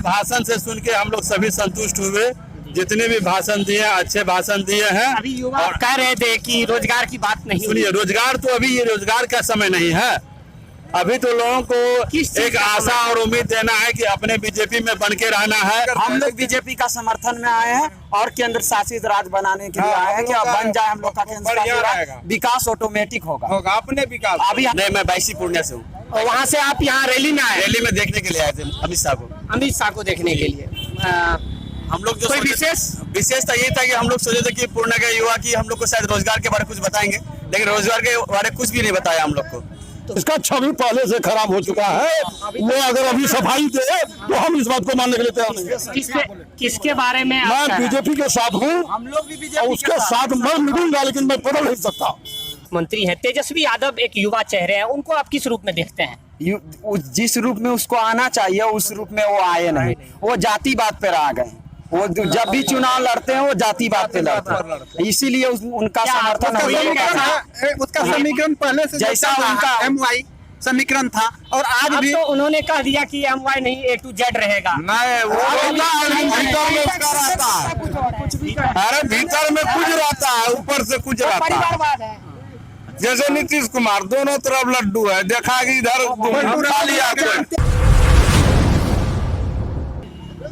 भाषण से सुन के हम लोग सभी संतुष्ट हुए। जितने भी भाषण दिए अच्छे भाषण दिए हैं। अभी युवा कह रहे थे कि रोजगार की बात नहीं हुई। सुनिए, रोजगार तो अभी ये रोजगार का समय नहीं है। अभी तो लोगों को एक आशा और उम्मीद देना है कि अपने बीजेपी में बन के रहना है। हम लोग बीजेपी का समर्थन में आए हैं और केंद्र शासित राज्य बनाने के लिए आए हैं कि अब बन जाए हम लोग का केंद्र शासित राज्य, विकास ऑटोमेटिक होगा अपने विकास। अभी नहीं, मैं बाईसी पूर्णिया से हूँ। और वहाँ से आप यहाँ रैली में आए? रैली में देखने के लिए आए थे अमित शाह को। अमित शाह को देखने के लिए हम लोग जो कोई विशेषता ये था कि हम लोग सोचे थे कि पूर्णिया के युवा की हम लोग को शायद रोजगार के बारे में कुछ बताएंगे, लेकिन रोजगार के बारे में कुछ भी नहीं बताया हम लोग को। इसका छवि पहले से खराब हो चुका है। वो अगर अभी सफाई दे तो हम इस बात को मानने के लिए तैयार नहीं। किसके बारे में? मैं बीजेपी के साथ हूँ, हम लोग भी और बीजेपी उसके साथ मैं मिलूंगा, लेकिन मैं बदल नहीं सकता। मंत्री है तेजस्वी यादव, एक युवा चेहरे हैं, उनको आप किस रूप में देखते हैं? जिस रूप में उसको आना चाहिए उस रूप में वो आए नहीं। वो जातिवाद पे आ गए। वो जब भी चुनाव लड़ते हैं वो जातिवाद पे लड़ते हैं, इसीलिए उनका समर्थन उसका समीकरण पहले से जैसा उनका MY समीकरण था और आज अब भी तो उन्होंने कह दिया कि MY नहीं A to Z रहेगा। नहीं, वो भीतर में उसका रहता है। अरे भीतर में कुछ रहता है, ऊपर से कुछ रहता है। परिवारवाद है। जैसे नीतीश कुमार दोनों तरफ लड्डू है, देखा कि इधर खा लिया कोई।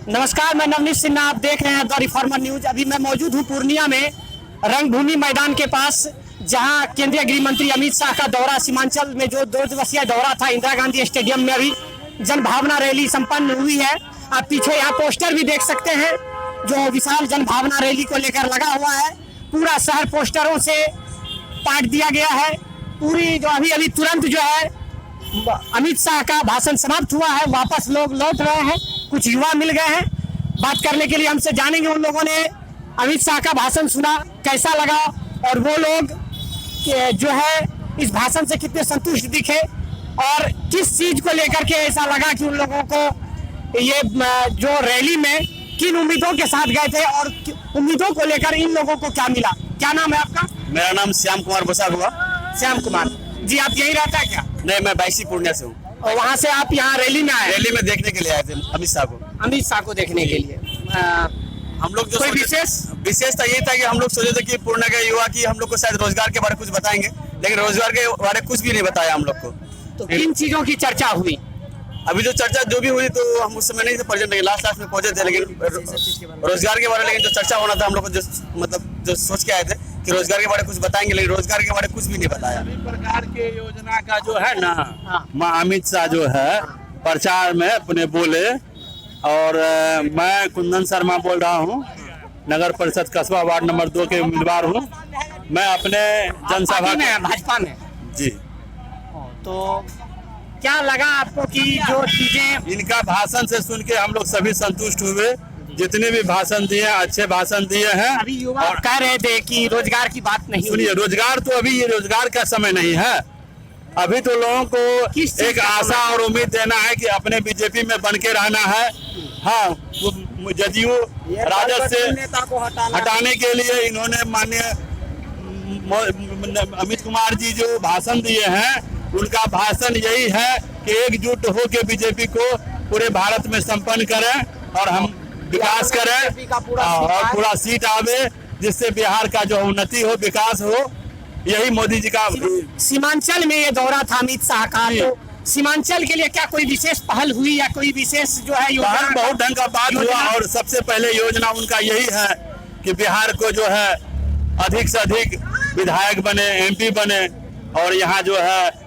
नमस्कार, मैं नवनीत सिन्हा, आप देख रहे हैं द रिफॉर्मर न्यूज। अभी मैं मौजूद हूं पूर्णिया में रंगभूमि मैदान के पास, जहां केंद्रीय गृह मंत्री अमित शाह का दौरा, सीमांचल में जो 2 दिवसीय दौरा था, इंदिरा गांधी स्टेडियम में अभी जनभावना रैली संपन्न हुई है। आप पीछे यहाँ पोस्टर भी देख सकते हैं जो विशाल जनभावना रैली को लेकर लगा हुआ है। पूरा शहर पोस्टरों से पाट दिया गया है। पूरी जो अभी तुरंत जो है अमित शाह का भाषण समाप्त हुआ है, वापस लोग लौट रहे हैं। कुछ युवा मिल गए हैं बात करने के लिए, हमसे जानेंगे उन लोगों ने अमित शाह का भाषण सुना, कैसा लगा, और वो लोग जो है इस भाषण से कितने संतुष्ट दिखे, और किस चीज को लेकर के ऐसा लगा कि उन लोगों को ये जो रैली में किन उम्मीदों के साथ गए थे और उम्मीदों को लेकर इन लोगों को क्या मिला। क्या नाम है आपका? मेरा नाम श्याम कुमार बसा हुआ। श्याम कुमार जी, आप यही रहता है क्या? नहीं, मैं बाईसी पूर्णिया से हूँ। और वहाँ से आप यहाँ रैली में आए? रैली में देखने के लिए आए थे अमित शाह को। अमित शाह को देखने के लिए हम लोग जो कोई विशेषता ये था कि हम लोग सोचे थे कि पूर्णिया के युवा की हम लोग को शायद रोजगार के बारे में कुछ बताएंगे, लेकिन रोजगार के बारे में कुछ भी नहीं बताया हम लोग को। तो किन चीजों की चर्चा हुई? अभी जो चर्चा जो भी हुई तो हम उस समय नहीं थे प्रेजेंट, लास्ट में पहुंचे थे, लेकिन रोजगार के बारे में लेकिन जो चर्चा होना था हम लोग को जो सोच के आए थे कि रोजगार के बारे में कुछ बताएंगे, लेकिन रोजगार के बारे में कुछ भी नहीं बताया। सभी प्रकार के योजना का जो है ना, अमित शाह जो है प्रचार में अपने बोले। और मैं कुंदन शर्मा बोल रहा हूँ, नगर परिषद कस्बा वार्ड नंबर 2 के उम्मीदवार हूँ। मैं अपने जनसभा में भाजपा में जी। तो क्या लगा आपको कि जो चीजें इनका भाषण से सुन के हम लोग सभी संतुष्ट हुए। जितने भी भाषण दिए अच्छे भाषण दिए हैं। अभी युवा कह रहे थे कि रोजगार की बात नहीं हुई। सुनिए, रोजगार तो अभी ये रोजगार का समय नहीं है। अभी तो लोगों को एक आशा और उम्मीद देना है कि अपने बीजेपी में बन के रहना है। हाँ, जदयू राजद से हटाने के लिए इन्होंने माननीय अमित कुमार जी जो भाषण दिए हैं, उनका भाषण यही है कि एकजुट होकर बीजेपी को पूरे भारत में संपन्न करें और हम विकास करें और पूरा सीट आवे, जिससे बिहार का जो उन्नति हो, विकास हो। यही मोदी जी का। सीमांचल में ये दौरा था अमित शाह का, तो सीमांचल के लिए क्या कोई विशेष पहल हुई या कोई विशेष जो है योजना? बहुत ढंग का बात हुआ, और सबसे पहले योजना उनका यही है कि बिहार को जो है अधिक से अधिक विधायक बने, MP बने, और यहाँ जो है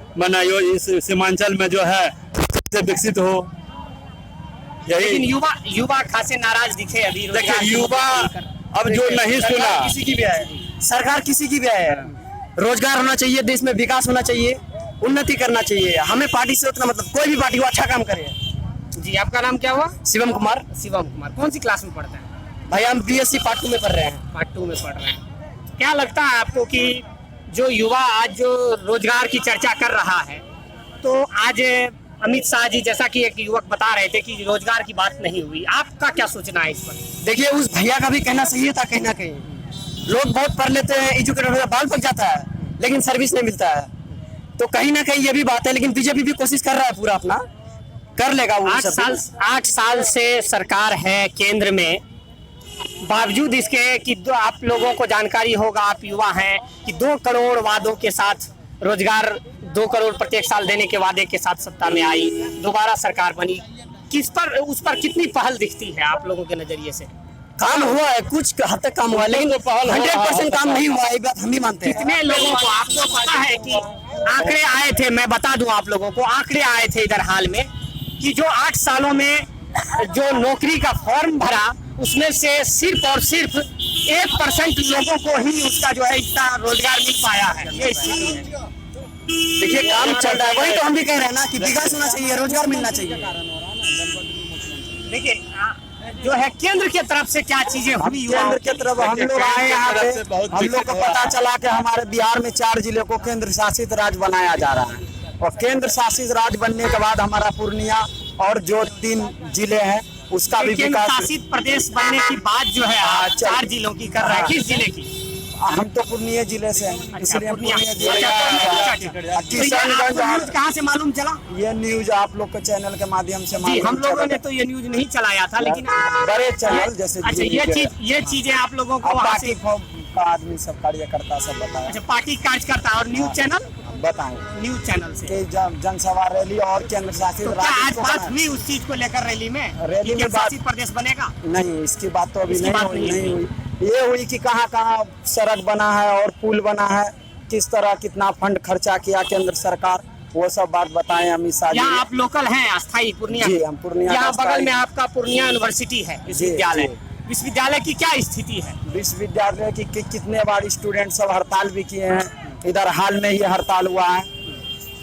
इस सीमांचल में जो है सबसे विकसित हो। लेकिन युवा खासे नाराज दिखे अभी। देखिए, युवा अब जो नहीं सुना, किसी की भी आए, सरकार किसी की भी आए, रोजगार होना चाहिए, देश में विकास होना चाहिए, उन्नति करना चाहिए। हमें पार्टी से उतना मतलब, कोई भी पार्टी वो अच्छा काम करे। जी, आपका नाम क्या हुआ? शिवम कुमार। शिवम कुमार, कौन सी क्लास में पढ़ते हैं? भाई हम BSc पार्ट 2 में पढ़ रहे हैं। पार्ट 2 में पढ़ रहे हैं। क्या लगता है आपको कि जो युवा आज जो रोजगार की चर्चा कर रहा है, तो आज अमित शाह जी जैसा कि एक युवक बता रहे थे कि रोजगार की बात नहीं हुई, आपका क्या सोचना है इस पर? देखिए, उस भैया का भी कहना सही था कहीं ना कहीं। लोग बहुत पढ़ लेते हैं, एजुकेटेड बाल पक जाता है, लेकिन सर्विस नहीं मिलता है। तो कहीं ना कहीं ये भी बात है, लेकिन बीजेपी भी कोशिश कर रहा है पूरा अपना कर लेगा वो 8 साल से सरकार है केंद्र में, बावजूद इसके कि आप लोगों को जानकारी होगा, आप युवा हैं, कि 2 करोड़ वादों के साथ रोजगार 2 करोड़ प्रत्येक साल देने के वादे के साथ सत्ता में आई, दोबारा सरकार बनी, उस पर कितनी पहल दिखती है आप लोगों के नजरिए से? काम हुआ है, कुछ हद तक काम हुआ है, लेकिन 100% काम नहीं हुआ, ये बात हम ही मानते हैं। कितने लोगों को आपको पता है कि आंकड़े आए थे, मैं बता दूं आप लोगों को, आंकड़े आए थे इधर हाल में कि जो 8 सालों में जो नौकरी का फॉर्म भरा उसमें से सिर्फ और सिर्फ 1% लोगों को ही उसका जो है इतना रोजगार मिल पाया है। ये स्थिति है। देखिए काम चल रहा है, वही तो हम भी कह रहे हैं ना कि विकास होना चाहिए, रोजगार मिलना चाहिए। देखिए जो है केंद्र के तरफ से क्या चीजें हुई, केंद्र की तरफ हम लोग आए यहाँ पे, हम लोग को पता चला कि हमारे बिहार में 4 जिले को केंद्र शासित राज्य बनाया जा रहा है, और केंद्र शासित राज्य बनने के बाद हमारा पूर्णिया और जो 3 जिले हैं उसका भी केंद्र विकास। शासित प्रदेश बनने की बात जो है आप 4 जिलों की कर रहे हैं, किस जिले की? हम तो पूर्णिया जिले से हैं, इसलिए हम पूर्णिया जिले का न्यूज कहाँ से मालूम चला? ये न्यूज आप लोग के चैनल के माध्यम से जी, मालूम हम लोगों चला। ने तो ये न्यूज नहीं चलाया था, लेकिन बड़े चैनल जैसे अच्छा ये चीजें आप लोगों को अब वहाँ बाकी से, का आदमी सब कार्यकर्ता सब बताया, अच्छा पार्टी कार्यकर्ता और न्यूज चैनल, बताएं न्यूज चैनल से कि जनसभा रैली और केंद्र शासित तो क्या राज्य आज को बात बनाया। हुई उस चीज को लेकर रैली में रैली कि में केंद्र शासित प्रदेश बनेगा? नहीं, इसकी बात तो अभी इसकी नहीं बात हुई, नहीं नहीं हुई। ये हुई कि कहाँ कहाँ सड़क बना है और पुल बना है, किस तरह कितना फंड खर्चा किया केंद्र सरकार, वो सब बात बताएं अमित शाह जी। यहाँ आप लोकल हैं अस्थायी पूर्णिया? जी, हम पूर्णिया यहाँ का बगल अस्थायी। में आपका पूर्णिया यूनिवर्सिटी है, विश्वविद्यालय। जी। विश्वविद्यालय की क्या स्थिति है? विश्वविद्यालय की कितने बार स्टूडेंट सब हड़ताल भी किए हैं, इधर हाल में ही हड़ताल हुआ है,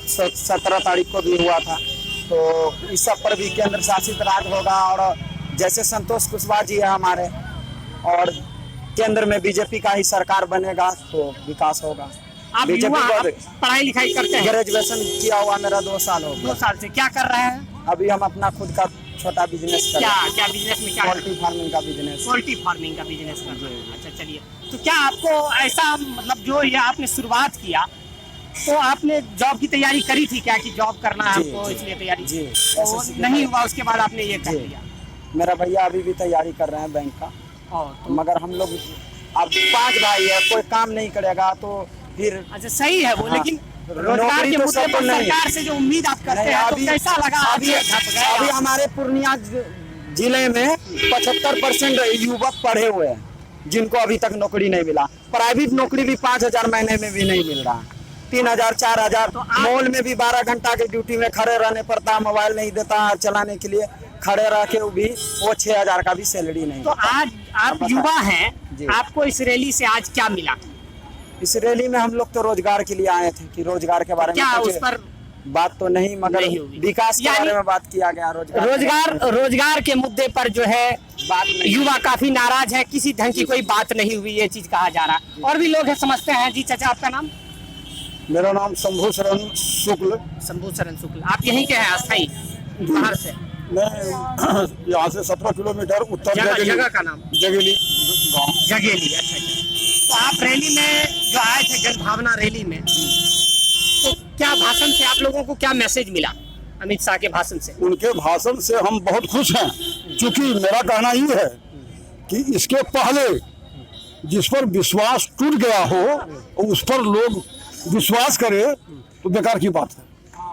17 तारीख को भी हुआ था, तो इस सब पर भी केंद्र शासित राज्य होगा। और जैसे संतोष कुशवाहा जी है हमारे, और केंद्र में बीजेपी का ही सरकार बनेगा तो विकास होगा। आप युवा, आप पढ़ाई लिखाई करते हैं? ग्रेजुएशन किया हुआ मेरा 2 साल हो 2 गया। साल से क्या कर रहे हैं? अभी हम अपना खुद का छोटा बिजनेस कर रहे हैं, क्या बिजनेस में क्या? पोल्ट्री फार्मिंग का बिजनेस। पोल्ट्री फार्मिंग का बिजनेस कर रहे हैं। अच्छा चलिए, तो क्या आपको ऐसा मतलब जो ये आपने शुरुआत किया तो आपने जॉब की तैयारी करी थी क्या कि जॉब करना है जी, आपको, जी, इसलिए तैयारी? जी, तो नहीं हुआ, उसके बाद आपने ये कर जी। लिया? मेरा भैया अभी भी तैयारी कर रहे हैं बैंक का, तो मगर हम लोग अब 5 भाई है, कोई काम नहीं करेगा तो फिर अच्छा सही है वो, हाँ। लेकिन रोजगार नौकरी के तो मुद्दे सबको पर नहीं। सरकार से जो उम्मीद आप करते नहीं, हैं तो कैसा लगा? अभी हमारे पूर्णिया जिले में 75% युवक पढ़े हुए हैं जिनको अभी तक नौकरी नहीं मिला। प्राइवेट नौकरी भी 5,000 महीने में भी नहीं मिल रहा, 3,000 4,000। तो आप- मॉल में भी 12 घंटा के ड्यूटी में खड़े रहने पड़ता है, मोबाइल नहीं देता है चलाने के लिए, खड़े रह के भी वो 6,000 का भी सैलरी नहीं। तो आज आप युवा हैं, जी। आपको इस रैली से आज क्या मिला? इस रैली में हम लोग तो रोजगार के लिए आए थे कि रोजगार के बारे में क्या कुछ उस पर बात तो नहीं, मगर नहीं होगी। विकास के यानी बारे में बात किया गया। रोजगार के मुद्दे पर जो है बात नहीं। युवा काफी नाराज है, किसी ढंग की कोई बात नहीं हुई, ये चीज कहा जा रहा। और भी लोग हैं समझते हैं। जी चाचा, आपका नाम? मेरा नाम शंभू शरण शुक्ल, शंभू शरण शुक्ल। आप यहीं के हैं अस्थाई, बाहर से? मैं यहाँ से 17 किलोमीटर उत्तर जगह का नाम? जगेली गाँव। जगेली। अच्छा। तो आप रैली में जो आए थे, जनभावना रैली में, तो क्या भाषण से आप लोगों को क्या मैसेज मिला अमित शाह के भाषण से? उनके भाषण से हम बहुत खुश हैं, क्योंकि मेरा कहना ये है कि इसके पहले जिस पर विश्वास टूट गया हो उस पर लोग विश्वास करे तो बेकार की बात है।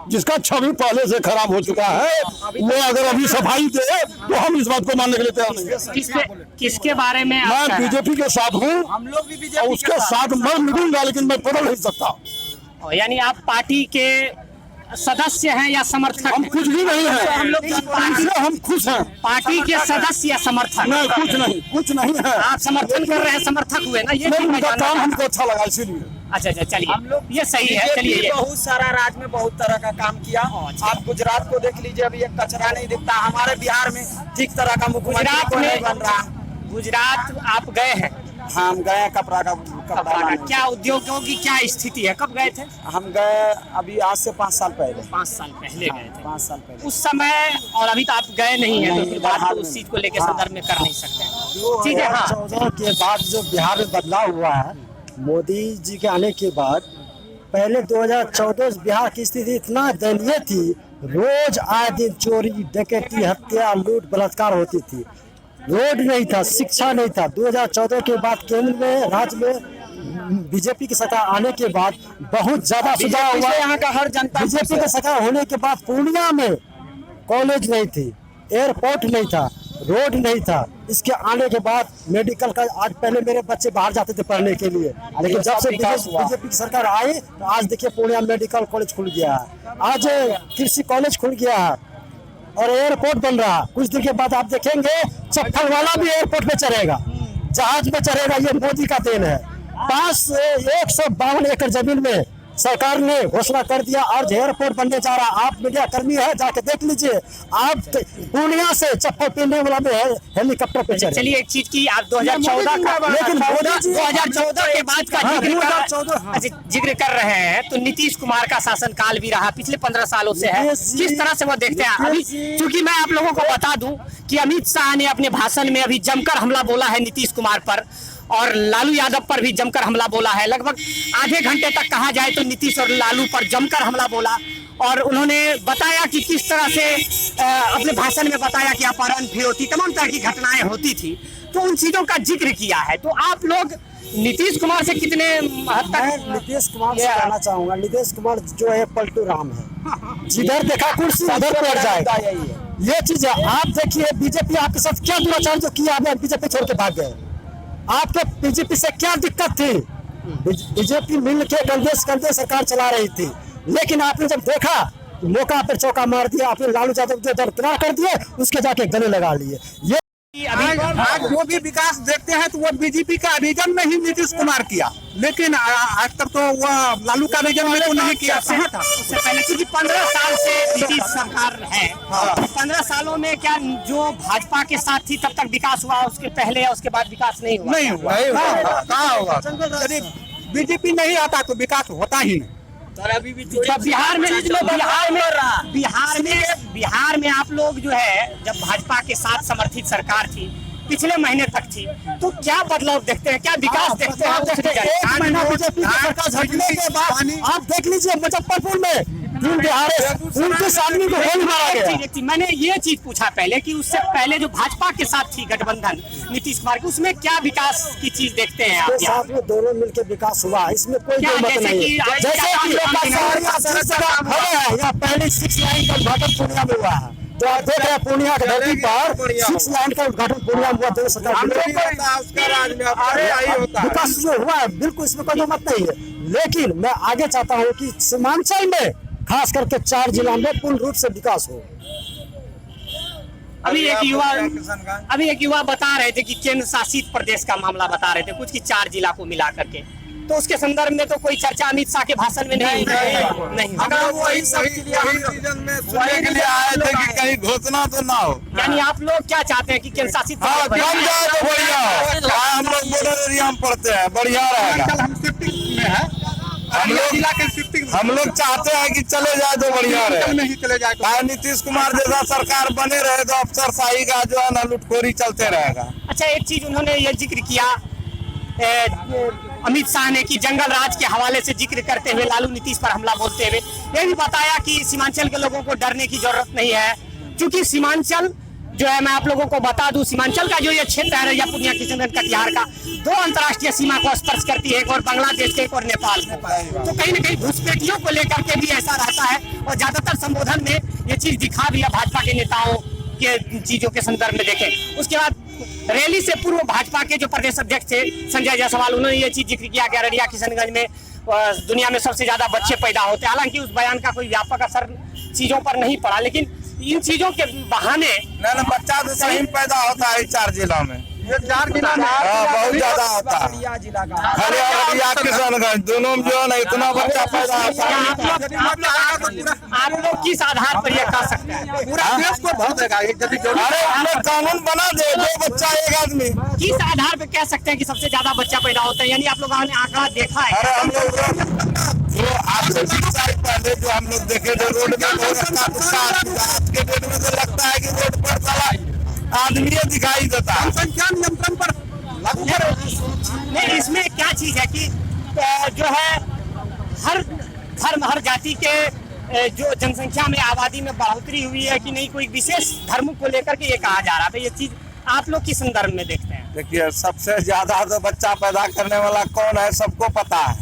जिसका छवि पहले से खराब हो चुका है वो अगर अभी सफाई दे तो हम इस बात को मानने के लिए तैयार नहीं है। किसके बारे में आप मैं कह रहे हैं? बीजेपी के साथ हूँ, हम लोग भी और बीजेपी उसके साथ मैं मिलूंगा, लेकिन मैं बदल नहीं सकता। यानी आप पार्टी के सदस्य हैं या समर्थक हम हैं? कुछ भी नहीं है, हम लोग हम खुश हैं। पार्टी के सदस्य या समर्थक? नहीं, कुछ नहीं है। आप समर्थन कर रहे हैं, समर्थक हुए ना, ये नहीं, चीज मैं उनका जानना काम चाहता हमको अच्छा लगा इसीलिए। हूं। अच्छा, चलिए, हम लोग ये सही है। चलिए, ये बहुत सारा राज्य में बहुत तरह का काम किया। अच्छा। आप गुजरात को देख लीजिए, अभी एक कचरा नहीं दिखता। हमारे बिहार में ठीक तरह का मुख्यमंत्री गुजरात कोई नहीं में बन रहा। गुजरात आप गए हैं? हम गए कपड़ा कपड़ा का लाने। क्या उद्योगों की क्या स्थिति है? कब गए थे? हम गए अभी आज से 5 साल पहले। 5 साल पहले गए थे। 5 साल पहले। उस समय और अभी तो आप गए नहीं हैं, तो नहीं, फिर बात हाल तो उस में। चीज को लेकर हाँ। संदर्भ में कर नहीं सकते। ठीक है, हाँ। 2014 के बाद जो बिहार में बदलाव हुआ है, मोदी जी के आने के बाद, पहले 2014 बिहार की स्थिति इतना दयनीय थी, रोज आए दिन चोरी डकैती हत्या लूट बलात्कार होती थी। रोड नहीं था, शिक्षा नहीं था। 2014 के बाद केंद्र में राज्य में बीजेपी की सरकार आने के बाद बहुत ज्यादा सुधार हुआ। यहाँ का हर जनता बीजेपी की सरकार होने के बाद पूर्णिया में कॉलेज नहीं थी, एयरपोर्ट नहीं था, रोड नहीं था। इसके आने के बाद मेडिकल का, आज पहले मेरे बच्चे बाहर जाते थे पढ़ने के लिए, लेकिन जब से बीजेपी की सरकार आई तो आज देखिए पूर्णिया मेडिकल कॉलेज खुल गया है, आज कृषि कॉलेज खुल गया है और एयरपोर्ट बन रहा है। कुछ दिन के बाद आप देखेंगे चप्पल वाला भी एयरपोर्ट पे चढ़ेगा, जहाज में चढ़ेगा। ये मोदी का देन है। 152 एकड़ जमीन में सरकार ने घोषणा कर दिया और एयरपोर्ट बनने जा रहा। आप मीडिया कर्मी है, जाके देख लीजिए। आप पूर्णिया से चप्पल पहनने वाला में हेलीकॉप्टर पे चढ़े। चलिए एक चीज की, आप 2014 का, लेकिन 2014 के बाद का जिक्र कर रहे हैं, तो नीतीश कुमार का शासनकाल भी रहा पिछले 15 सालों से है। किस तरह से वो देखते हैं? अभी चूंकि मैं आप लोगों को बता दूं कि अमित शाह ने अपने भाषण में अभी जमकर हमला बोला है नीतीश कुमार पर, और लालू यादव पर भी जमकर हमला बोला है। लगभग आधे घंटे तक कहा जाए तो नीतीश और लालू पर जमकर हमला बोला, और उन्होंने बताया कि किस तरह से अपने भाषण में बताया कि अपहरण फिरौती तमाम तरह की घटनाएं होती थी, तो उन चीजों का जिक्र किया है। तो आप लोग नीतीश कुमार से कितने हद तक? मैं नीतीश कुमार से कहना चाहूंगा, नीतीश कुमार जो है पलटू राम है, जिधर देखा कुर्सी उधर बैठ जाएगा। ये चीज है। आप देखिए बीजेपी आपके साथ क्या दुराचार जो किया, आपने बीजेपी छोड़ के भाग गए। आपके बीजेपी से क्या दिक्कत थी? बीजेपी मिल के कंधे सरकार चला रही थी, लेकिन आपने जब देखा मौका पर चौका मार दिया, आपने लालू यादव को दरकिनार कर दिए, उसके जाके गले लगा लिए। ये आज जो भी विकास देखते हैं तो वो बीजेपी का रीजन में ही नीतीश कुमार किया, लेकिन आज तक तो वो लालू का रीजन में तो नहीं किया। कहाँ था उससे पहले? क्योंकि 15 साल से नीतीश सरकार है। 15 सालों में क्या जो भाजपा के साथ थी तब तक विकास हुआ, उसके पहले या उसके बाद विकास नहीं हुआ? नहीं हुआ। कहाँ होगा? यदि बीजेपी नहीं आता तो विकास होता ही नहीं। बिहार में आप लोग जो है, जब भाजपा के साथ समर्थित सरकार थी, पिछले महीने तक थी, तो क्या बदलाव देखते हैं, क्या विकास देखते हैं? एक महीना बीजेपी की सरकार हटने के बाद आप देख लीजिए मुजफ्फरपुर में 29 आदमी को गोली मारा गया। मैंने ये चीज पूछा पहले कि उससे पहले जो भाजपा के साथ थी गठबंधन नीतीश कुमार की, उसमें क्या विकास की चीज देखते हैं आप? साथ में दोनों मिलकर विकास हुआ, इसमें कोई दो मत नहीं है। जैसे पहले 6 लाइन का उद्घाटन पूर्णिया में हुआ है, जो आप देख रहे हैं पूर्णिया की धरती पर 6 लाइन का उद्घाटन पूर्णिया में हुआ। दोनों सरकार विकास जो हुआ है, बिल्कुल इसमें कोई मत नहीं है। लेकिन मैं आगे चाहता हूँ कि सीमांचल में खास करके 4 जिला में पूर्ण रूप से विकास हो। अभी एक युवा बता रहे थे कि केंद्र शासित प्रदेश का मामला बता रहे थे कुछ, कि 4 जिला को मिला करके, तो उसके संदर्भ में तो कोई चर्चा अमित शाह के भाषण में नहीं। वही सीजन में सुनने के लिए आए थे कि कहीं घोषणा तो ना हो। यानी आप लोग क्या चाहते हैं कि केंद्र शासित हाँ, बन जाए तो बढ़िया हो। हम लोग बॉर्डर एरिया में पढ़ते हैं, बढ़िया रहेगा। हम लोग चाहते हैं कि चले जाए तो बढ़िया रहे। नीतीश कुमार जैसा सरकार बने रहे तो अफसरशाही का जो है ना लुटखोरी चलते रहेगा। अच्छा, एक चीज उन्होंने ये जिक्र किया अमित शाह ने कि जंगल राज के हवाले से जिक्र करते हुए लालू नीतीश पर हमला बोलते हुए ये भी बताया कि सीमांचल के लोगों को डरने की जरूरत नहीं है, क्योंकि सीमांचल जो है, मैं आप लोगों को बता दूं, सीमांचल का जो ये क्षेत्र है या पूर्णिया किशनगंज कटिहार का, 2 अंतर्राष्ट्रीय सीमा को स्पर्श करती है, एक और बांग्लादेश के, एक और नेपाल को। तो कहीं न कहीं घुसपैठियों को लेकर के भी ऐसा रहता है, और ज्यादातर संबोधन में ये चीज दिखा भी है भाजपा के नेताओं के चीजों के संदर्भ में देखें। उसके बाद रैली से पूर्व भाजपा के जो प्रदेश अध्यक्ष थे संजय जायसवाल, उन्होंने ये चीज जिक्र किया कि अररिया किशनगंज में दुनिया में सबसे ज्यादा बच्चे पैदा होते हैं। हालांकि उस बयान का कोई व्यापक असर चीजों पर नहीं पड़ा, लेकिन इन चीजों के बहाने बच्चा तो सही पैदा होता है 4 जिला में। 4 जिला में बहुत ज्यादा होता है। अररिया किशनगंज दोनों में जो है ना इतना बच्चा पैदा होता है। आप लोग किस आधार पर यह कह सकते हैं? पूरा देश को बहुत देगा। अरे हम लोग कानून बना दे, 2 बच्चा 1 आदमी। किस आधार पर कह सकते हैं कि सबसे ज्यादा बच्चा पैदा होता है? यानी आप लोगों ने आंकड़ा देखा है? अरे हम लोग जो आज से 20 साल पहले जो हम लोग देखे थे रोड में, आज के डेट में तो लगता है कि रोड पर साला आदमी दिखाई देता है। जनसंख्या नियंत्रण पर लागू करो। नहीं, इसमें क्या चीज है कि जो है हर धर्म हर जाति के जो जनसंख्या में आबादी में बढ़ोतरी हुई है कि नहीं, कोई विशेष धर्म को लेकर के ये कहा जा रहा था, ये चीज आप लोग किस संदर्भ में देखते हैं? देखिए, सबसे ज्यादा तो बच्चा पैदा करने वाला कौन है सबको पता है।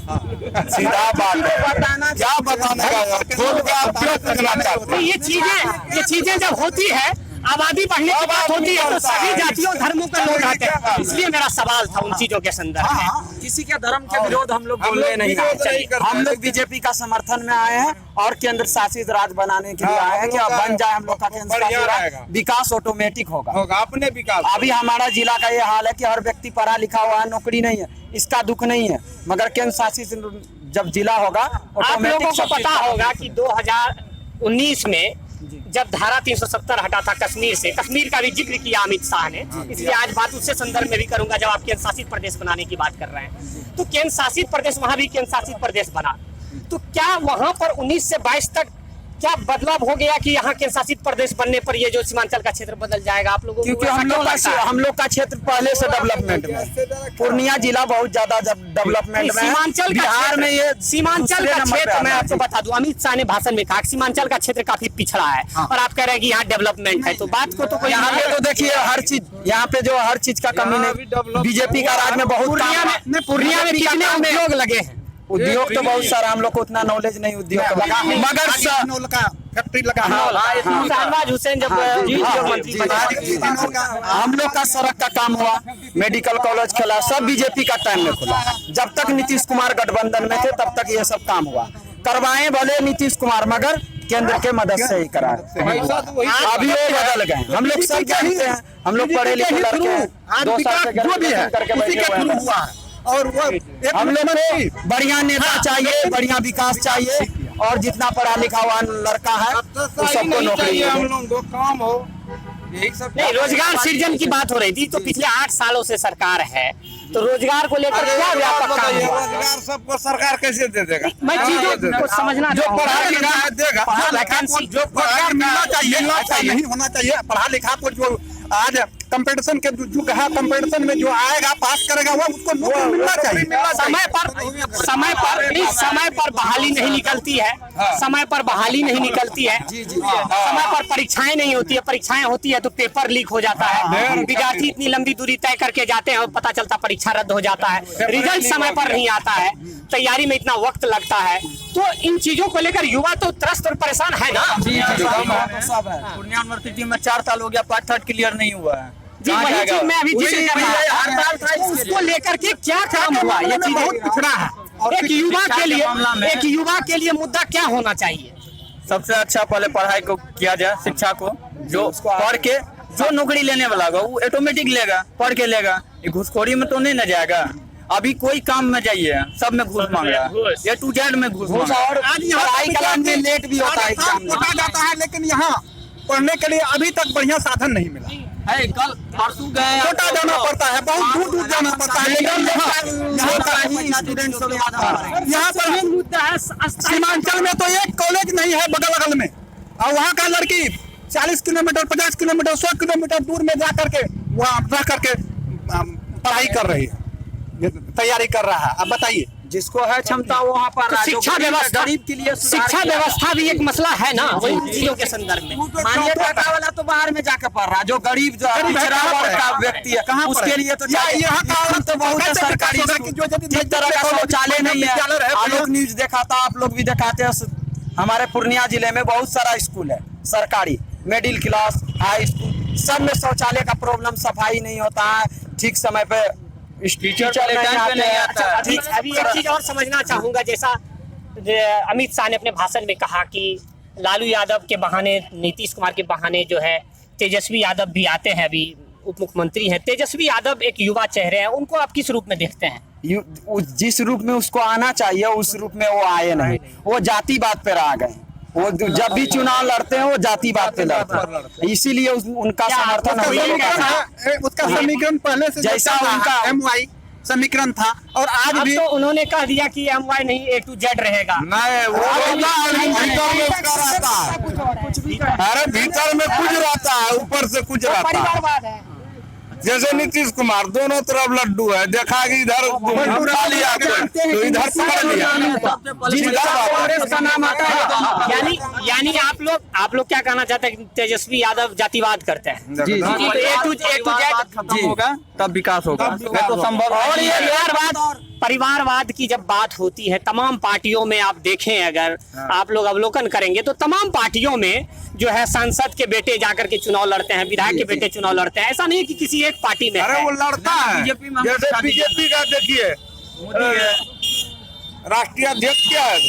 सीधा बात है, क्या बताने का खुद का उपयोग करना चाहते तो हैं। ये चीजें जब होती है, आबादी बढ़ने की बात होती है, तो सभी जातियों धर्मों के लोग आते हैं। इसलिए मेरा सवाल था उन चीजों के संदर्भ में। किसी के धर्म के विरोध हम लोग बोलने नहीं आए। हम लोग बीजेपी का समर्थन में आए हैं और केंद्र शासित राज्य बनाने के लिए आए हैं कि अब बन जाए हम लोग का केंद्र शासित राज्य, विकास ऑटोमेटिक होगा। अपने विकास अभी हमारा जिला का ये हाल है कि हर व्यक्ति पढ़ा लिखा हुआ है, नौकरी नहीं है, इसका दुख नहीं है, मगर केंद्र शासित जब जिला होगा आप लोगों को पता होगा कि 2019 में जब धारा 370 हटा था कश्मीर से, कश्मीर का भी जिक्र किया अमित शाह ने, इसलिए आज बात उससे संदर्भ में भी करूंगा जब आप केंद्र शासित प्रदेश बनाने की बात कर रहे हैं। तो केंद्र शासित प्रदेश, वहां भी केंद्र शासित प्रदेश बना, तो क्या वहां पर 19 से 22 तक क्या बदलाव हो गया कि यहाँ केंद्र शासित प्रदेश बनने पर ये जो सीमांचल का क्षेत्र बदल जाएगा आप लोगों को? क्योंकि हम लोग का क्षेत्र पहले से डेवलपमेंट में, पूर्णिया जिला बहुत ज्यादा डेवलपमेंट में, सीमांचल बिहार में ये सीमांचल का क्षेत्र, मैं आपको बता दूं, अमित शाह ने भाषण में कहा कि सीमांचल का क्षेत्र काफी पिछड़ा है और आप कह रहे हैं कि यहाँ डेवलपमेंट है, तो बात को तो कोई यहाँ पे तो देखिए हर चीज, यहाँ पे जो हर चीज का कमी नहीं, बीजेपी का राज में बहुत पूर्णिया में कितने उद्योग लगे हैं? उद्योग तो बहुत सारा, हम लोग को उतना नॉलेज नहीं उद्योग का, मगर फैक्ट्री लगा शहनवाज हुसैन जब उद्योग मंत्री बने, हम लोग का सड़क का काम हुआ, मेडिकल कॉलेज खुला, सब बीजेपी का टाइम में खुला। जब तक नीतीश कुमार गठबंधन में थे तब तक ये सब काम हुआ, करवाए भले नीतीश कुमार, मगर केंद्र के मदद से ही कराए। अभी वो बदल गए, हम लोग सब जानते हैं, हम लोग पढ़े लिखे लड़के हैं, 2 साल से ग्रेजुएशन करके बैठे हुए हैं। और वो हम लोग को बढ़िया नेता चाहिए, बढ़िया विकास चाहिए, और जितना पढ़ा लिखा हुआ लड़का है वो सबको नौकरी हम लोग को काम हो, यही सब नहीं, रोजगार सृजन की बात हो रही थी, तो पिछले 8 सालों से सरकार है, तो रोजगार को लेकर क्या व्यापक काम हुआ? रोजगार सबको सरकार कैसे दे देगा? मैं चीजों को समझना जो चाहूंगा। पढ़ा लिखा है देगा, पढ़ा लिखा जो रोजगार मिलना चाहिए, नहीं होना चाहिए। पढ़ा लिखा को जो आज कंपटीशन के युग है, कंपटीशन में जो आएगा पास करेगा वो उसको नौकरी मिलना चाहिए। समय पर बहाली नहीं निकलती है, समय पर बहाली नहीं निकलती है, समय पर परीक्षाएं नहीं होती है, परीक्षाएं होती है तो पेपर लीक हो जाता है, विद्यार्थी इतनी लंबी दूरी तय करके जाते हैं और पता चलता परीक्षा रद्द हो जाता है, रिजल्ट समय पर नहीं आता है, तैयारी में इतना वक्त लगता है, तो इन चीजों को लेकर युवा तो त्रस्त और परेशान है ना। पूर्णिया यूनिवर्सिटी में 4 साल हो गया, पार्ट 3 क्लियर नहीं हुआ है। जी वही चीज मैं अभी जिक्र कर रहा था, तो उसको लेकर के क्या काम हुआ? ये चीज बहुत पिछड़ा है। एक युवा के लिए मुद्दा क्या होना चाहिए? सबसे अच्छा पहले पढ़ाई को किया जाए, शिक्षा को, जो पढ़ के जो नौकरी लेने वाला होगा वो ऑटोमेटिक लेगा, पढ़ के लेगा, ये घूसखोरी में तो नहीं न जाएगा। अभी कोई काम में जाइए सब में घूस मांग रहा है, A to Z में घूस मांग रहा है। और पढ़ाई कराने में लेट भी होता है एग्जाम में। जाता है, लेकिन यहाँ पढ़ने के लिए अभी तक बढ़िया साधन नहीं मिला है। कल परसों गए, छोटा जाना पड़ता है, बहुत दूर दूर जाना पड़ता है, लेकिन यहाँ पर मुद्दा है सीमांचल में तो एक कॉलेज नहीं है बगल बगल में, और वहाँ का लड़की 40 किलोमीटर 50 किलोमीटर 100 किलोमीटर दूर में जा करके वहाँ रह करके पढ़ाई कर रही है, तैयारी कर रहा है। अब बताइए, जिसको है क्षमता वहाँ पर तो शिक्षा व्यवस्था, गरीब के लिए शिक्षा व्यवस्था भी एक मसला है ना, वही चीजों के संदर्भ में। मानिए टाका वाला तो बाहर में जाकर पढ़ रहा है, जो गरीब जो पिछड़ा वर्ग का व्यक्ति है कहाँ पर उसके है? लिए तो यहाँ का तो बहुत है सरकारी ठीक तरह का शौचालय नहीं है। आलोक न्यूज दिखाता, आप लोग भी दिखाते हैं, हमारे पूर्णिया जिले में बहुत सारा स्कूल है सरकारी, मिडिल क्लास, हाई स्कूल, सब में शौचालय का प्रॉब्लम, सफाई नहीं होता है ठीक समय पे, टीचर नहीं आता। ठीक, अभी एक चीज और समझना चाहूंगा, जैसा अमित शाह ने अपने भाषण में कहा कि लालू यादव के बहाने, नीतीश कुमार के बहाने जो है तेजस्वी यादव भी आते हैं, अभी उप मुख्यमंत्री हैं। तेजस्वी यादव एक युवा चेहरे हैं, उनको आप किस रूप में देखते हैं? जिस रूप में उसको आना चाहिए उस रूप में वो आए नहीं, वो जातिवाद पे आ गए। वो जब भी चुनाव लड़ते हैं वो जातिवाद पे लड़ते हैं, इसीलिए उनका समर्थन उसका समीकरण पहले से जैसा उनका MY समीकरण था, और आज अब भी तो उन्होंने कह दिया कि MY नहीं A to Z रहेगा। नहीं, वो भीतर में उसका रहता है, अरे भीतर में कुछ रहता है, ऊपर से कुछ रहता है। परिवारवाद है। जैसे नीतीश कुमार दोनों तरफ लड्डू है, देखा कि इधर खा लिया तो इधर पकड़ लिया। यानी आप लोग क्या कहना चाहते हैं कि तेजस्वी यादव जातिवाद करते हैं? जी खत्म होगा तब विकास होगा, नहीं तो संभव और ये परिवारवाद की जब बात होती है तमाम पार्टियों में, आप देखें अगर आप लोग अवलोकन करेंगे तो तमाम पार्टियों में जो है सांसद के बेटे जाकर के चुनाव लड़ते हैं, विधायक के बेटे चुनाव लड़ते हैं। ऐसा नहीं है कि किसी एक पार्टी में अरे है। वो लड़ता है, जैसे बीजेपी का देखिए राष्ट्रीय अध्यक्ष क्या है,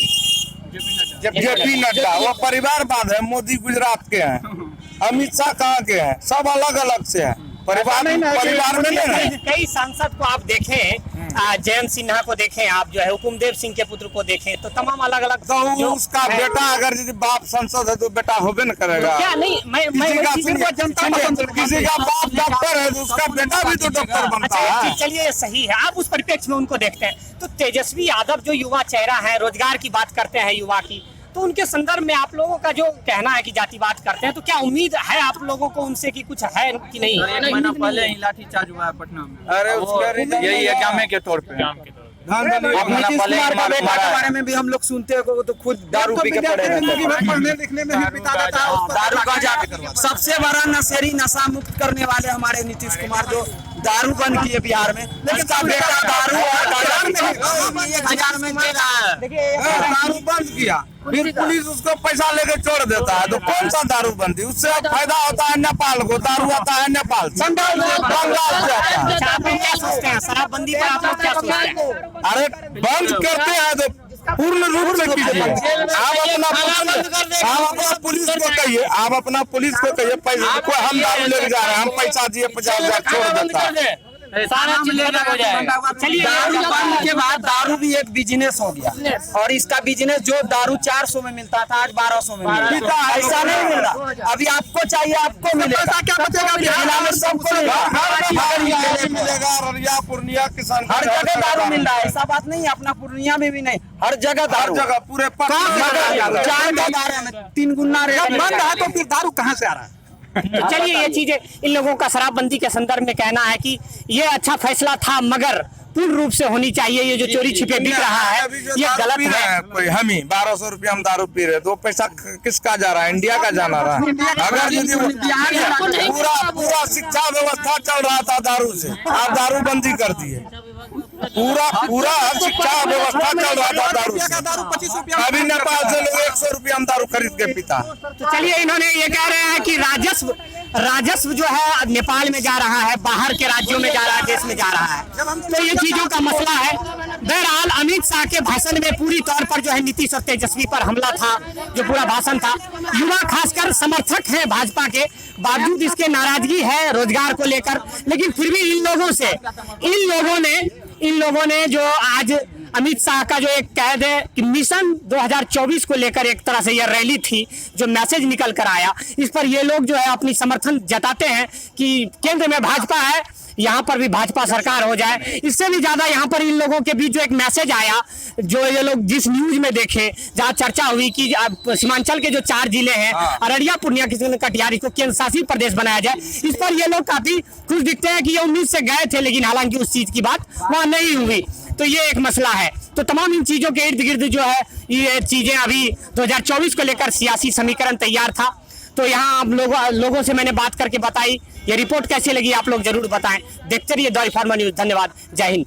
जेपी नड्डा, वो परिवारवाद है। मोदी गुजरात के हैं, अमित शाह कहाँ के हैं, सब अलग अलग से है, परिवार में नहीं है। कई सांसद को आप देखें, जयंत सिन्हा को देखें, आप जो है हुकुमदेव सिंह के पुत्र को देखें, तो तमाम अलग अलग तो उसका बेटा अगर यदि बाप संसद है तो बेटा होबे न करेगा। क्या नहीं, किसी का बाप डॉक्टर है तो उसका बेटा भी तो डॉक्टर बनता है। चलिए सही है, आप उस परिप्रेक्ष्य में उनको देखते हैं। तो तेजस्वी यादव जो युवा चेहरा है, रोजगार की बात करते हैं युवा की, तो उनके संदर्भ में आप लोगों का जो कहना है कि जातिवाद करते हैं, तो क्या उम्मीद है आप लोगों को उनसे कि कुछ है कि नहीं? एक महीना पहले ही लाठीचार्ज हुआ है पटना में। अरे उसका यही एग्जाम के तौर पे अब नीतीश कुमार का बेटा के बारे में भी हम लोग सुनते हैं, तो खुद दारू पी के पड़े रहते हैं। पढ़ने लिखने में भी पिता देता है, दारू का सबसे बड़ा नशेरी नशा मुक्त करने वाले हमारे नीतीश कुमार जो दारू बंद किए बिहार में, लेकिन का बेटा दारू और दारू 1000 में दे रहा है। दारू बंद किया, फिर पुलिस उसको पैसा लेके छोड़ देता है, तो कौन सा दारू बंदी? उससे फायदा होता है नेपाल को, दारू आता है नेपाल से, बंगाल से आता है। आप लोग क्या सोचते हैं शराबबंदी पर? आप लोग क्या सोचते हैं? अरे बंद करते हैं तो पूर्ण रूप से कीजिए। आप अपना पुलिस को कहिए, आप अपना पुलिस को कहिए पैसे को हम दारू लेके जा रहे हैं, हम पैसा दिए 50,000 छोड़ देता है। सारा चीज अलग हो जाएगा। चलिए, दारू बंद के बाद दारू भी एक बिजनेस हो गया, और इसका बिजनेस जो दारू 400 में मिलता था आज 1200 में मिलता है। ऐसा नहीं मिल रहा, अभी आपको चाहिए आपको मिलेगा, क्या बचेगा? जिला में सबको मिलेगा, ररिया पूर्णिया किसान हर जगह दारू मिल रहा है। ऐसा बात नहीं है, अपना पूर्णिया में भी नहीं, हर जगह दारू, जगह पूरे चाय का दारू में 3 गुना रेट बंद है, तो फिर दारू कहाँ से आ रहा है? तो चलिए ये चीजें, इन लोगों का शराबबंदी के संदर्भ में कहना है कि ये अच्छा फैसला था, मगर पूर्ण रूप से होनी चाहिए। ये जो चोरी छिपे बिक रहा है ये गलत है। कोई हम ही 1200 रुपया हम दारू पी रहे, तो पैसा किसका जा रहा है? इंडिया का जाना रहा है। अगर यदि पूरा शिक्षा व्यवस्था चल रहा था दारू से, आप दारू बंदी कर दिए, पूरा शिक्षा व्यवस्था चल रहा था दारू से। अभी नेपाल से लोग 100 रुपया हम दारू खरीद के पीता। तो चलिए, इन्होंने ये कह रहे हैं कि राजस्व जो है नेपाल में जा रहा है, बाहर के राज्यों में जा रहा है, देश में जा रहा है, तो ये चीजों का मसला है। बहरहाल अमित शाह के भाषण में पूरी तौर पर जो है नीतीश और तेजस्वी पर हमला था, जो पूरा भाषण था। युवा खासकर समर्थक है भाजपा के, बावजूद इसके नाराजगी है रोजगार को लेकर, लेकिन फिर भी इन लोगों ने जो आज अमित शाह का जो एक कैद है कि मिशन 2024 को लेकर एक तरह से यह रैली थी, जो मैसेज निकल कर आया, इस पर ये लोग जो है अपनी समर्थन जताते हैं कि केंद्र में भाजपा है, यहाँ पर भी भाजपा सरकार हो जाए। इससे भी ज्यादा यहाँ पर इन लोगों के बीच जो एक मैसेज आया, जो ये लोग जिस न्यूज में देखे, जहाँ चर्चा हुई कि सीमांचल के जो 4 जिले हैं, अररिया, पूर्णिया, कटिहार, को केंद्र शासित प्रदेश बनाया जाए, इस पर ये लोग काफी खुश दिखते हैं कि ये उम्मीद से गए थे, लेकिन हालांकि उस चीज की बात वहां नहीं हुई। तो ये एक मसला है। तो तमाम इन चीजों के इर्द गिर्द जो है ये चीजें अभी 2024 को लेकर सियासी समीकरण तैयार था। तो यहाँ आप लोगों से मैंने बात करके बताई। ये रिपोर्ट कैसी लगी आप लोग जरूर बताएं। देखते रहिए द रिफॉर्मर न्यूज। धन्यवाद, जय हिंद।